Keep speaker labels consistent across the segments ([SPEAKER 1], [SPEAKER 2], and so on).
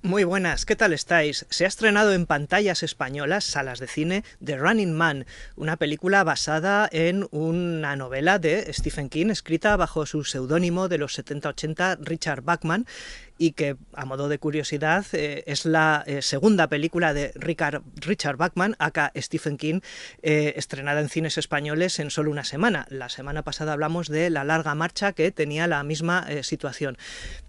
[SPEAKER 1] Muy buenas, ¿qué tal estáis? Se ha estrenado en pantallas españolas, salas de cine, The Running Man, una película basada en una novela de Stephen King, escrita bajo su seudónimo de los 70-80, Richard Bachman, y que, a modo de curiosidad, es la segunda película de Richard Bachman, aka Stephen King, estrenada en cines españoles en solo una semana. La semana pasada hablamos de La larga marcha, que tenía la misma situación.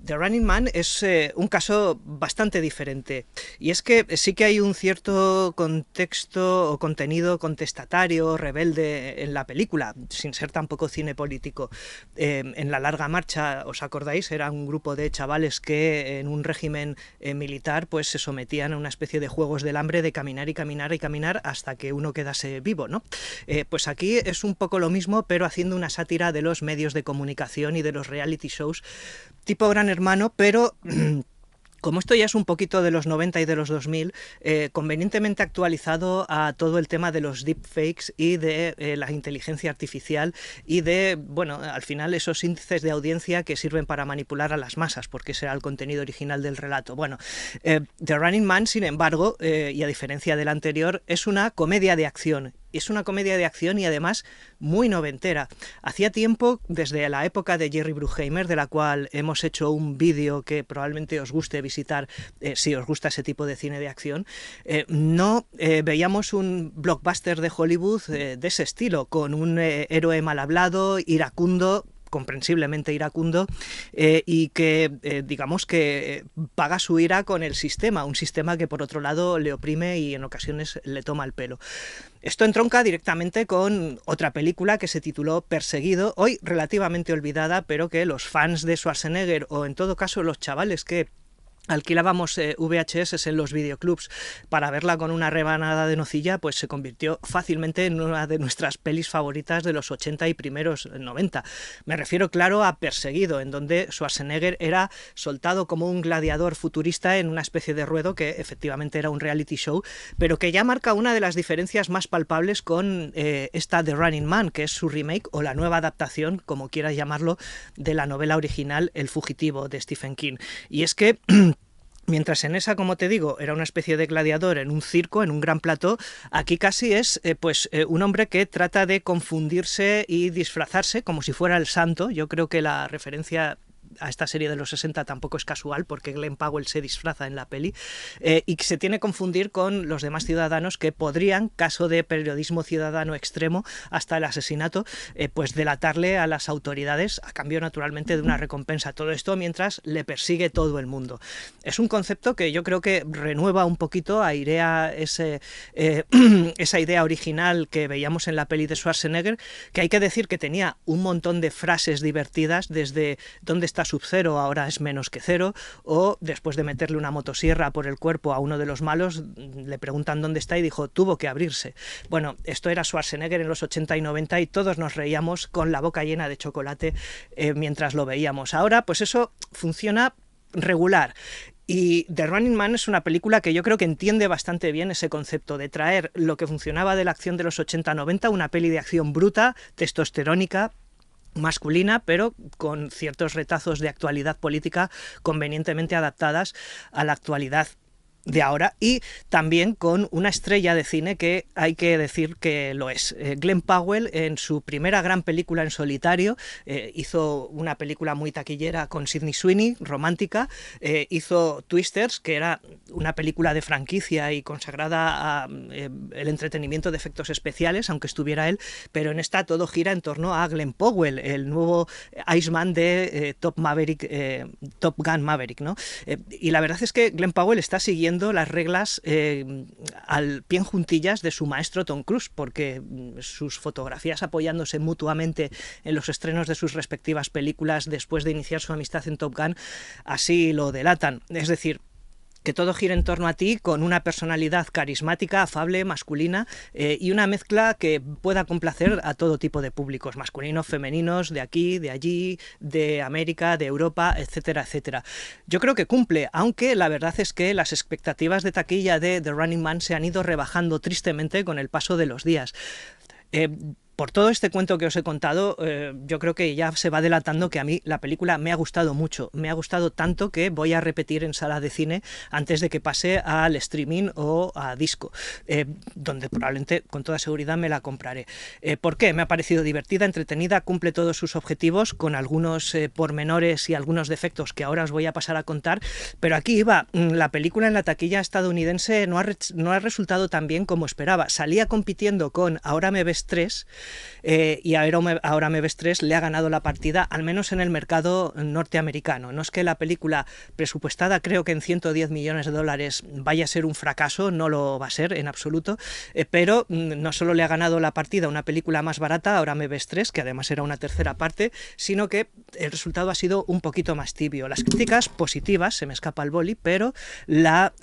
[SPEAKER 1] The Running Man es un caso bastante diferente, y es que sí que hay un cierto contexto o contenido contestatario, rebelde en la película, sin ser tampoco cine político. En La larga marcha, ¿os acordáis? Era un grupo de chavales que en un régimen militar pues se sometían a una especie de juegos del hambre de caminar y caminar y caminar hasta que uno quedase vivo, ¿no? Pues aquí es un poco lo mismo, pero haciendo una sátira de los medios de comunicación y de los reality shows tipo Gran Hermano, pero como esto ya es un poquito de los 90 y de los 2000, convenientemente actualizado a todo el tema de los deepfakes y de la inteligencia artificial y de, bueno, al final esos índices de audiencia que sirven para manipular a las masas, porque ese era el contenido original del relato. Bueno, The Running Man, sin embargo, y a diferencia del anterior, es una comedia de acción. Es una comedia de acción y además muy noventera. Hacía tiempo, desde la época de Jerry Bruckheimer, de la cual hemos hecho un vídeo que probablemente os guste visitar si os gusta ese tipo de cine de acción, no veíamos un blockbuster de Hollywood de ese estilo, con un héroe mal hablado, iracundo, comprensiblemente iracundo, y que digamos que paga su ira con el sistema, un sistema que por otro lado le oprime y en ocasiones le toma el pelo. Esto entronca directamente con otra película que se tituló Perseguido, hoy relativamente olvidada, pero que los fans de Schwarzenegger, o en todo caso los chavales que alquilábamos VHS en los videoclubs para verla con una rebanada de nocilla, pues se convirtió fácilmente en una de nuestras pelis favoritas de los 80 y primeros 90. Me refiero, claro, a Perseguido, en donde Schwarzenegger era soltado como un gladiador futurista en una especie de ruedo que efectivamente era un reality show, pero que ya marca una de las diferencias más palpables con esta The Running Man, que es su remake o la nueva adaptación, como quieras llamarlo, de la novela original El fugitivo de Stephen King. Y es que mientras en esa, como te digo, era una especie de gladiador en un circo, en un gran plató, aquí casi es un hombre que trata de confundirse y disfrazarse como si fuera el santo. Yo creo que la referencia a esta serie de los 60 tampoco es casual, porque Glenn Powell se disfraza en la peli, y que se tiene que confundir con los demás ciudadanos que podrían, caso de periodismo ciudadano extremo hasta el asesinato, pues delatarle a las autoridades a cambio naturalmente de una recompensa. Todo esto mientras le persigue todo el mundo. Es un concepto que yo creo que renueva un poquito, airea esa idea original que veíamos en la peli de Schwarzenegger, que hay que decir que tenía un montón de frases divertidas, desde ¿dónde está Sub-Zero? Ahora es menos que cero, o después de meterle una motosierra por el cuerpo a uno de los malos, le preguntan dónde está y dijo, tuvo que abrirse. Bueno, esto era Schwarzenegger en los 80 y 90 y todos nos reíamos con la boca llena de chocolate mientras lo veíamos. Ahora, pues eso funciona regular. Y The Running Man es una película que yo creo que entiende bastante bien ese concepto de traer lo que funcionaba de la acción de los 80-90, una peli de acción bruta, testosterónica, masculina, pero con ciertos retazos de actualidad política convenientemente adaptadas a la actualidad de ahora, y también con una estrella de cine que hay que decir que lo es. Glenn Powell, en su primera gran película en solitario, hizo una película muy taquillera con Sydney Sweeney, romántica, hizo Twisters, que era una película de franquicia y consagrada al entretenimiento de efectos especiales, aunque estuviera él, pero en esta todo gira en torno a Glenn Powell, el nuevo Iceman de Top Gun Maverick, ¿no? Y la verdad es que Glenn Powell está siguiendo las reglas al pie juntillas de su maestro Tom Cruise, porque sus fotografías apoyándose mutuamente en los estrenos de sus respectivas películas después de iniciar su amistad en Top Gun así lo delatan. Es decir, que todo gira en torno a ti, con una personalidad carismática, afable, masculina, y una mezcla que pueda complacer a todo tipo de públicos, masculinos, femeninos, de aquí, de allí, de América, de Europa, etcétera, etcétera. Yo creo que cumple, aunque la verdad es que las expectativas de taquilla de The Running Man se han ido rebajando tristemente con el paso de los días. Por todo este cuento que os he contado, yo creo que ya se va delatando que a mí la película me ha gustado mucho. Me ha gustado tanto que voy a repetir en sala de cine antes de que pase al streaming o a disco, donde probablemente con toda seguridad me la compraré. ¿Por qué? Me ha parecido divertida, entretenida, cumple todos sus objetivos con algunos pormenores y algunos defectos que ahora os voy a pasar a contar, pero aquí iba, la película en la taquilla estadounidense no ha resultado tan bien como esperaba. Salía compitiendo con Ahora me ves 3, y Ahora me ves 3 le ha ganado la partida, al menos en el mercado norteamericano. No es que la película, presupuestada creo que en 110 millones de dólares, vaya a ser un fracaso, no lo va a ser en absoluto, pero no solo le ha ganado la partida a una película más barata, Ahora me ves 3, que además era una tercera parte, sino que el resultado ha sido un poquito más tibio. Las críticas positivas, se me escapa el boli, pero la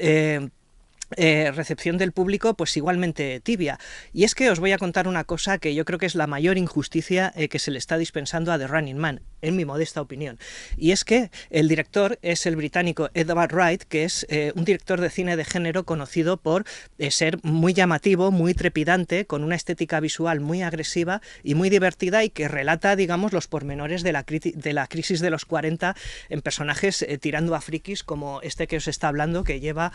[SPEAKER 1] recepción del público pues igualmente tibia. Y es que os voy a contar una cosa que yo creo que es la mayor injusticia que se le está dispensando a The Running Man, en mi modesta opinión. Y es que el director es el británico Edward Wright, que es un director de cine de género conocido por ser muy llamativo, muy trepidante, con una estética visual muy agresiva y muy divertida, y que relata, digamos, los pormenores de la crisis de los 40 en personajes tirando a frikis como este que os está hablando, que lleva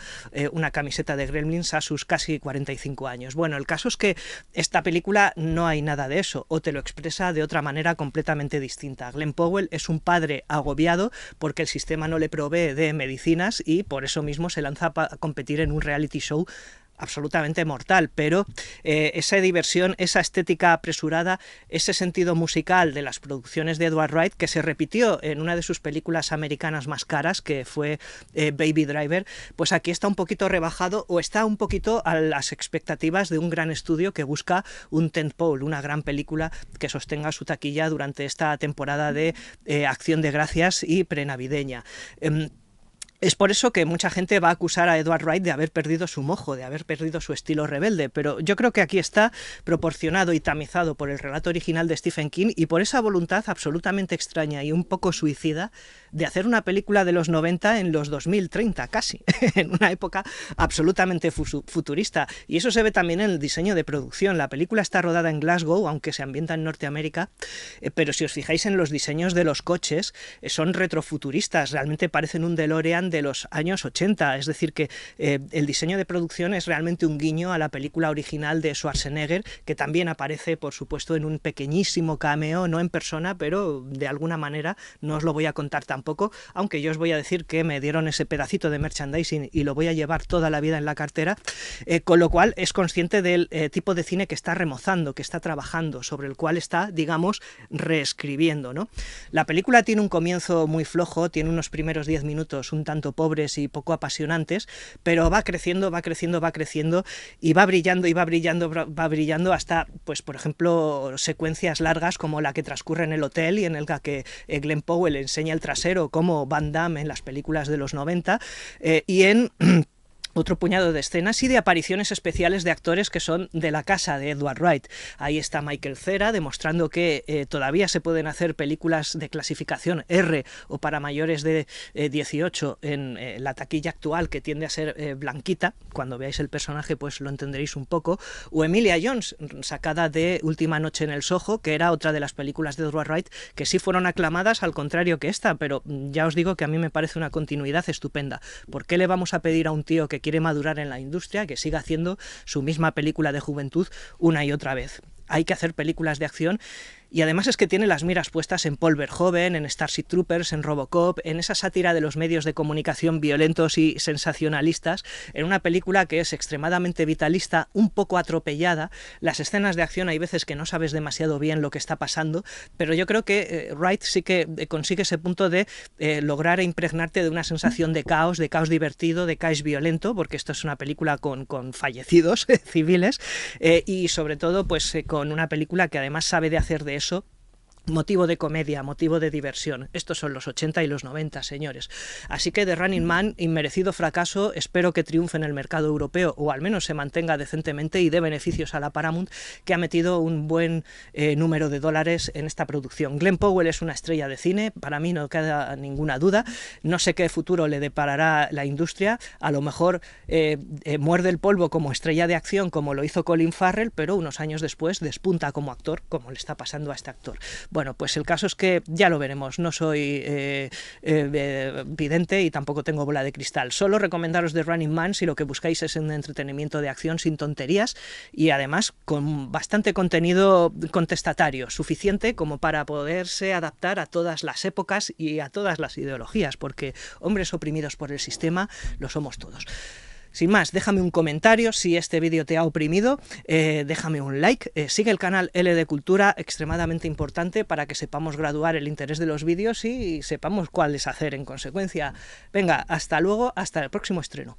[SPEAKER 1] una camiseta de Gremlins a sus casi 45 años. Bueno, el caso es que esta película no hay nada de eso, o te lo expresa de otra manera completamente distinta. Glenn Powell es un padre agobiado porque el sistema no le provee de medicinas y por eso mismo se lanza a competir en un reality show absolutamente mortal, pero esa diversión, esa estética apresurada, ese sentido musical de las producciones de Edward Wright, que se repitió en una de sus películas americanas más caras, que fue Baby Driver, pues aquí está un poquito rebajado, o está un poquito a las expectativas de un gran estudio que busca un tentpole, una gran película que sostenga su taquilla durante esta temporada de Acción de Gracias y prenavideña. Es por eso que mucha gente va a acusar a Edward Wright de haber perdido su mojo, de haber perdido su estilo rebelde, pero yo creo que aquí está proporcionado y tamizado por el relato original de Stephen King y por esa voluntad absolutamente extraña y un poco suicida de hacer una película de los 90 en los 2030 casi, en una época absolutamente futurista. Y eso se ve también en el diseño de producción. La película está rodada en Glasgow, aunque se ambienta en Norteamérica, pero si os fijáis en los diseños de los coches, son retrofuturistas, realmente parecen un DeLorean de los años 80, es decir que el diseño de producción es realmente un guiño a la película original de Schwarzenegger, que también aparece por supuesto en un pequeñísimo cameo, no en persona, pero de alguna manera, no os lo voy a contar tampoco, aunque yo os voy a decir que me dieron ese pedacito de merchandising y lo voy a llevar toda la vida en la cartera, con lo cual es consciente del tipo de cine que está remozando, que está trabajando, sobre el cual está, digamos, reescribiendo, ¿no? La película tiene un comienzo muy flojo, tiene unos primeros 10 minutos un tanto pobres y poco apasionantes, pero va creciendo, va creciendo, va creciendo y va brillando y va brillando, va brillando hasta, pues por ejemplo, secuencias largas como la que transcurre en el hotel y en el que Glenn Powell enseña el trasero como Van Damme en las películas de los 90, y en otro puñado de escenas y de apariciones especiales de actores que son de la casa de Edward Wright. Ahí está Michael Cera, demostrando que todavía se pueden hacer películas de clasificación R o para mayores de 18 en la taquilla actual, que tiende a ser blanquita. Cuando veáis el personaje pues lo entenderéis un poco. O Emilia Jones, sacada de Última noche en el Soho, que era otra de las películas de Edward Wright que sí fueron aclamadas, al contrario que esta, pero ya os digo que a mí me parece una continuidad estupenda. ¿Por qué le vamos a pedir a un tío que quiere madurar en la industria que siga haciendo su misma película de juventud una y otra vez? Hay que hacer películas de acción. Y además es que tiene las miras puestas en Paul Verhoeven, en Starship Troopers, en Robocop, en esa sátira de los medios de comunicación violentos y sensacionalistas, en una película que es extremadamente vitalista, un poco atropellada. Las escenas de acción hay veces que no sabes demasiado bien lo que está pasando, pero yo creo que Wright sí que consigue ese punto de lograr impregnarte de una sensación de caos divertido, de caos violento, porque esto es una película con fallecidos civiles, y sobre todo pues con una película que además sabe de hacer de eso motivo de comedia, motivo de diversión. Estos son los 80 y los 90, señores. Así que The Running Man, inmerecido fracaso, espero que triunfe en el mercado europeo, o al menos se mantenga decentemente y dé beneficios a la Paramount, que ha metido un buen número de dólares en esta producción. Glenn Powell es una estrella de cine, para mí no queda ninguna duda. No sé qué futuro le deparará la industria, a lo mejor muerde el polvo como estrella de acción, como lo hizo Colin Farrell, pero unos años después despunta como actor, como le está pasando a este actor. Bueno, pues el caso es que ya lo veremos, no soy vidente y tampoco tengo bola de cristal. Solo recomendaros The Running Man si lo que buscáis es un entretenimiento de acción sin tonterías y además con bastante contenido contestatario, suficiente como para poderse adaptar a todas las épocas y a todas las ideologías, porque hombres oprimidos por el sistema lo somos todos. Sin más, déjame un comentario si este vídeo te ha oprimido, déjame un like, sigue el canal L de Cultura, extremadamente importante para que sepamos graduar el interés de los vídeos y sepamos cuáles hacer en consecuencia. Venga, hasta luego, hasta el próximo estreno.